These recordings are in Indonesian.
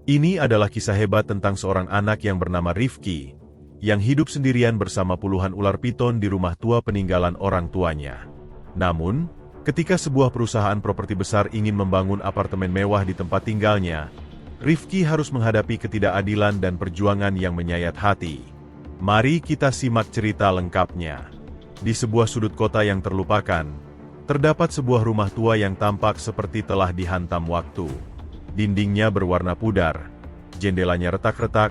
Ini adalah kisah hebat tentang seorang anak yang bernama Rifki, yang hidup sendirian bersama puluhan ular piton di rumah tua peninggalan orang tuanya. Namun, ketika sebuah perusahaan properti besar ingin membangun apartemen mewah di tempat tinggalnya, Rifki harus menghadapi ketidakadilan dan perjuangan yang menyayat hati. Mari kita simak cerita lengkapnya. Di sebuah sudut kota yang terlupakan, terdapat sebuah rumah tua yang tampak seperti telah dihantam waktu. Dindingnya berwarna pudar, jendelanya retak-retak,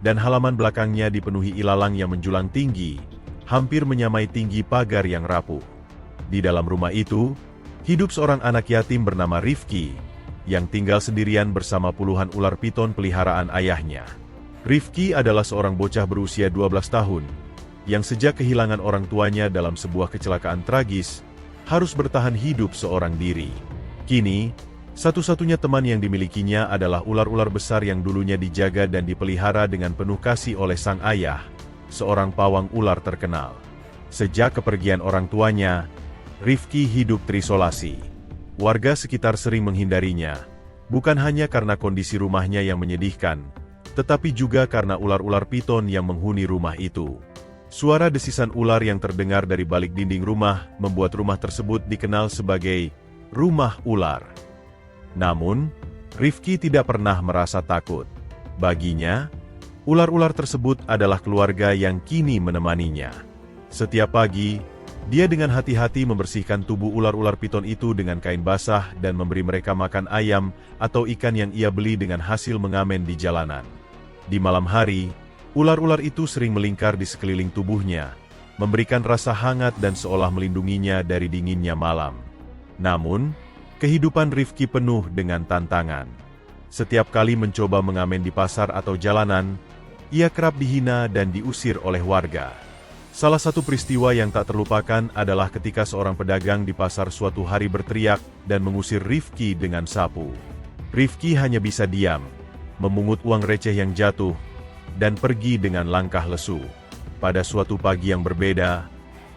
dan halaman belakangnya dipenuhi ilalang yang menjulang tinggi, hampir menyamai tinggi pagar yang rapuh. Di dalam rumah itu, hidup seorang anak yatim bernama Rifki, yang tinggal sendirian bersama puluhan ular piton peliharaan ayahnya. Rifki adalah seorang bocah berusia 12 tahun, yang sejak kehilangan orang tuanya dalam sebuah kecelakaan tragis, harus bertahan hidup seorang diri. Kini, satu-satunya teman yang dimilikinya adalah ular-ular besar yang dulunya dijaga dan dipelihara dengan penuh kasih oleh sang ayah, seorang pawang ular terkenal. Sejak kepergian orang tuanya, Rifki hidup terisolasi. Warga sekitar sering menghindarinya, bukan hanya karena kondisi rumahnya yang menyedihkan, tetapi juga karena ular-ular piton yang menghuni rumah itu. Suara desisan ular yang terdengar dari balik dinding rumah membuat rumah tersebut dikenal sebagai rumah ular. Namun, Rifki tidak pernah merasa takut. Baginya, ular-ular tersebut adalah keluarga yang kini menemaninya. Setiap pagi, dia dengan hati-hati membersihkan tubuh ular-ular piton itu dengan kain basah dan memberi mereka makan ayam atau ikan yang ia beli dengan hasil mengamen di jalanan. Di malam hari, ular-ular itu sering melingkar di sekeliling tubuhnya, memberikan rasa hangat dan seolah melindunginya dari dinginnya malam. Namun, kehidupan Rifki penuh dengan tantangan. Setiap kali mencoba mengamen di pasar atau jalanan, ia kerap dihina dan diusir oleh warga. Salah satu peristiwa yang tak terlupakan adalah ketika seorang pedagang di pasar suatu hari berteriak dan mengusir Rifki dengan sapu. Rifki hanya bisa diam, memungut uang receh yang jatuh, dan pergi dengan langkah lesu. Pada suatu pagi yang berbeda,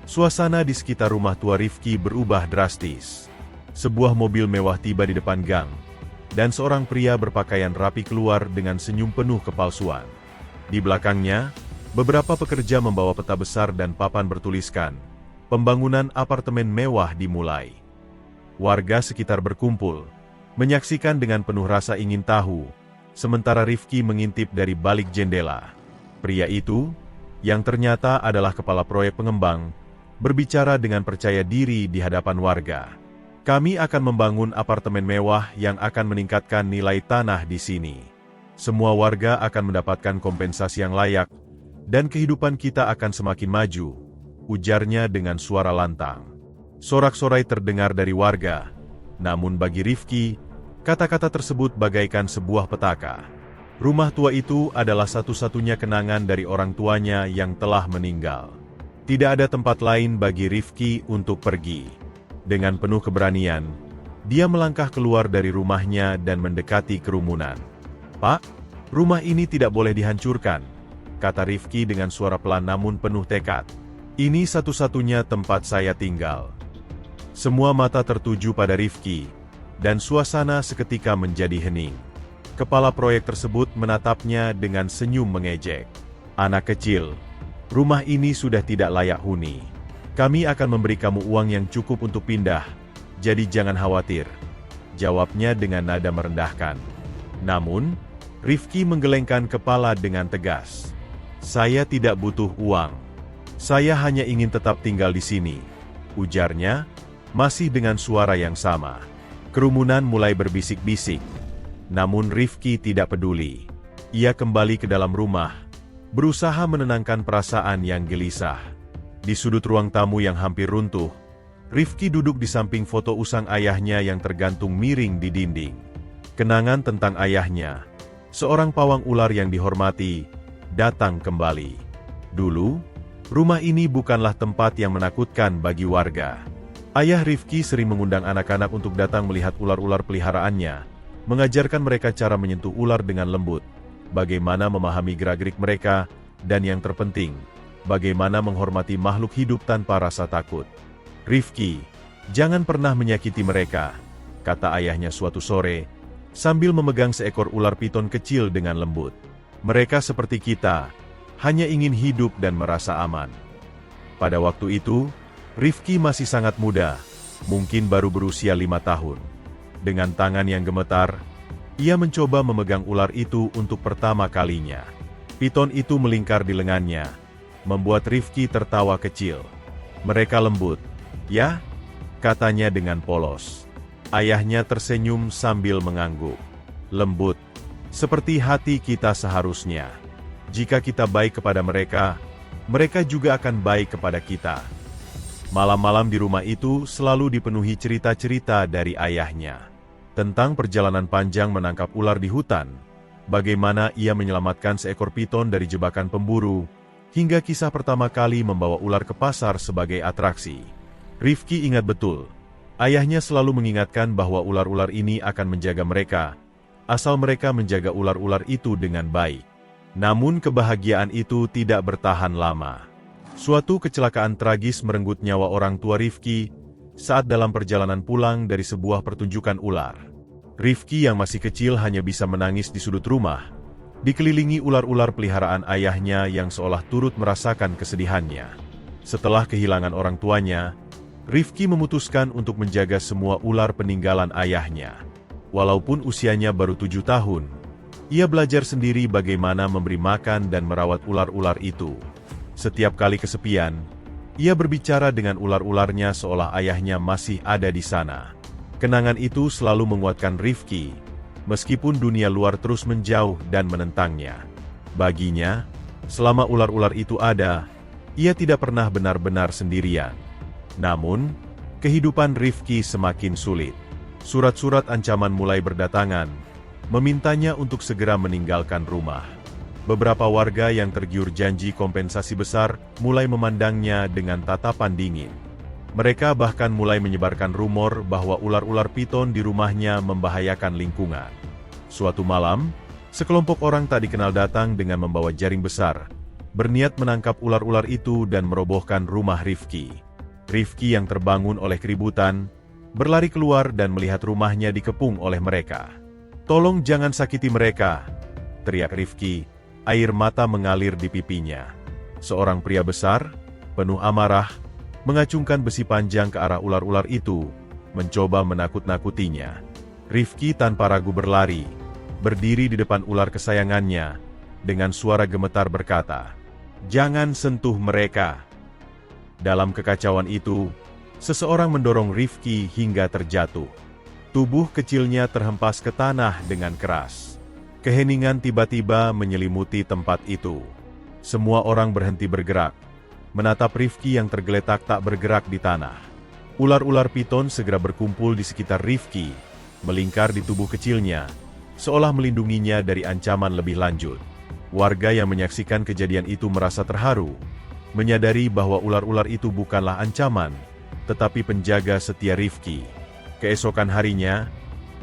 suasana di sekitar rumah tua Rifki berubah drastis. Sebuah mobil mewah tiba di depan gang, dan seorang pria berpakaian rapi keluar dengan senyum penuh kepalsuan. Di belakangnya, beberapa pekerja membawa peta besar dan papan bertuliskan, "Pembangunan apartemen mewah dimulai." Warga sekitar berkumpul, menyaksikan dengan penuh rasa ingin tahu, sementara Rifki mengintip dari balik jendela. Pria itu, yang ternyata adalah kepala proyek pengembang, berbicara dengan percaya diri di hadapan warga. "Kami akan membangun apartemen mewah yang akan meningkatkan nilai tanah di sini. Semua warga akan mendapatkan kompensasi yang layak, dan kehidupan kita akan semakin maju," ujarnya dengan suara lantang. Sorak-sorai terdengar dari warga, namun bagi Rifki, kata-kata tersebut bagaikan sebuah petaka. Rumah tua itu adalah satu-satunya kenangan dari orang tuanya yang telah meninggal. Tidak ada tempat lain bagi Rifki untuk pergi. Dengan penuh keberanian, dia melangkah keluar dari rumahnya dan mendekati kerumunan. "Pak, rumah ini tidak boleh dihancurkan," kata Rifki dengan suara pelan namun penuh tekad. "Ini satu-satunya tempat saya tinggal." Semua mata tertuju pada Rifki, dan suasana seketika menjadi hening. Kepala proyek tersebut menatapnya dengan senyum mengejek. "Anak kecil, rumah ini sudah tidak layak huni. Kami akan memberi kamu uang yang cukup untuk pindah, jadi jangan khawatir," jawabnya dengan nada merendahkan. Namun, Rifki menggelengkan kepala dengan tegas. "Saya tidak butuh uang. Saya hanya ingin tetap tinggal di sini," ujarnya, masih dengan suara yang sama. Kerumunan mulai berbisik-bisik. Namun Rifki tidak peduli. Ia kembali ke dalam rumah, berusaha menenangkan perasaan yang gelisah. Di sudut ruang tamu yang hampir runtuh, Rifki duduk di samping foto usang ayahnya yang tergantung miring di dinding. Kenangan tentang ayahnya, seorang pawang ular yang dihormati, datang kembali. Dulu, rumah ini bukanlah tempat yang menakutkan bagi warga. Ayah Rifki sering mengundang anak-anak untuk datang melihat ular-ular peliharaannya, mengajarkan mereka cara menyentuh ular dengan lembut, bagaimana memahami gerak-gerik mereka, dan yang terpenting, bagaimana menghormati makhluk hidup tanpa rasa takut. "Rifki, jangan pernah menyakiti mereka," kata ayahnya suatu sore, sambil memegang seekor ular piton kecil dengan lembut. Mereka seperti kita, hanya ingin hidup dan merasa aman. Pada waktu itu, Rifki masih sangat muda, mungkin baru berusia 5 tahun. Dengan tangan yang gemetar, ia mencoba memegang ular itu untuk pertama kalinya. Piton itu melingkar di lengannya, membuat Rifki tertawa kecil. Mereka lembut, ya? Katanya dengan polos. Ayahnya tersenyum sambil mengangguk. Lembut, seperti hati kita seharusnya. Jika kita baik kepada mereka, mereka juga akan baik kepada kita. Malam-malam di rumah itu selalu dipenuhi cerita-cerita dari ayahnya. Tentang perjalanan panjang menangkap ular di hutan, bagaimana ia menyelamatkan seekor piton dari jebakan pemburu, hingga kisah pertama kali membawa ular ke pasar sebagai atraksi. Rifki ingat betul. Ayahnya selalu mengingatkan bahwa ular-ular ini akan menjaga mereka, asal mereka menjaga ular-ular itu dengan baik. Namun kebahagiaan itu tidak bertahan lama. Suatu kecelakaan tragis merenggut nyawa orang tua Rifki saat dalam perjalanan pulang dari sebuah pertunjukan ular. Rifki yang masih kecil hanya bisa menangis di sudut rumah, dikelilingi ular-ular peliharaan ayahnya yang seolah turut merasakan kesedihannya. Setelah kehilangan orang tuanya, Rifki memutuskan untuk menjaga semua ular peninggalan ayahnya. Walaupun usianya baru 7 tahun, ia belajar sendiri bagaimana memberi makan dan merawat ular-ular itu. Setiap kali kesepian, ia berbicara dengan ular-ularnya seolah ayahnya masih ada di sana. Kenangan itu selalu menguatkan Rifki, meskipun dunia luar terus menjauh dan menentangnya. Baginya, selama ular-ular itu ada, ia tidak pernah benar-benar sendirian. Namun, kehidupan Rifki semakin sulit. Surat-surat ancaman mulai berdatangan, memintanya untuk segera meninggalkan rumah. Beberapa warga yang tergiur janji kompensasi besar mulai memandangnya dengan tatapan dingin. Mereka bahkan mulai menyebarkan rumor bahwa ular-ular piton di rumahnya membahayakan lingkungan. Suatu malam, sekelompok orang tak dikenal datang dengan membawa jaring besar, berniat menangkap ular-ular itu dan merobohkan rumah Rifki. Rifki yang terbangun oleh keributan, berlari keluar dan melihat rumahnya dikepung oleh mereka. "Tolong jangan sakiti mereka," teriak Rifki, air mata mengalir di pipinya. Seorang pria besar, penuh amarah, mengacungkan besi panjang ke arah ular-ular itu, mencoba menakut-nakutinya. Rifki tanpa ragu berlari, berdiri di depan ular kesayangannya, dengan suara gemetar berkata, "Jangan sentuh mereka." Dalam kekacauan itu, seseorang mendorong Rifki hingga terjatuh. Tubuh kecilnya terhempas ke tanah dengan keras. Keheningan tiba-tiba menyelimuti tempat itu. Semua orang berhenti bergerak, menatap Rifki yang tergeletak tak bergerak di tanah. Ular-ular piton segera berkumpul di sekitar Rifki, melingkar di tubuh kecilnya, seolah melindunginya dari ancaman lebih lanjut. Warga yang menyaksikan kejadian itu merasa terharu, menyadari bahwa ular-ular itu bukanlah ancaman, tetapi penjaga setia Rifki. Keesokan harinya,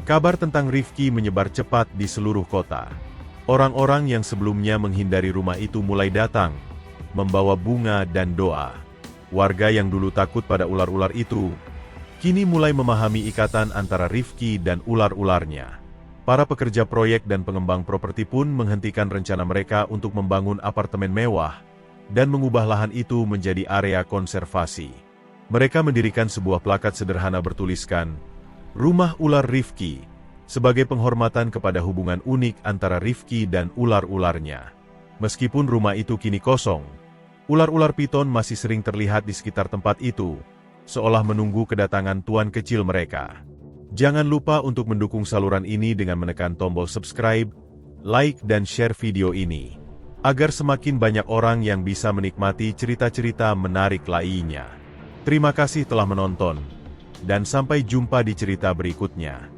kabar tentang Rifki menyebar cepat di seluruh kota. Orang-orang yang sebelumnya menghindari rumah itu mulai datang, membawa bunga dan doa. Warga yang dulu takut pada ular-ular itu, kini mulai memahami ikatan antara Rifki dan ular-ularnya. Para pekerja proyek dan pengembang properti pun menghentikan rencana mereka untuk membangun apartemen mewah, dan mengubah lahan itu menjadi area konservasi. Mereka mendirikan sebuah plakat sederhana bertuliskan, "Rumah Ular Rifki," sebagai penghormatan kepada hubungan unik antara Rifki dan ular-ularnya. Meskipun rumah itu kini kosong, ular-ular piton masih sering terlihat di sekitar tempat itu, seolah menunggu kedatangan tuan kecil mereka. Jangan lupa untuk mendukung saluran ini dengan menekan tombol subscribe, like dan share video ini, agar semakin banyak orang yang bisa menikmati cerita-cerita menarik lainnya. Terima kasih telah menonton, dan sampai jumpa di cerita berikutnya.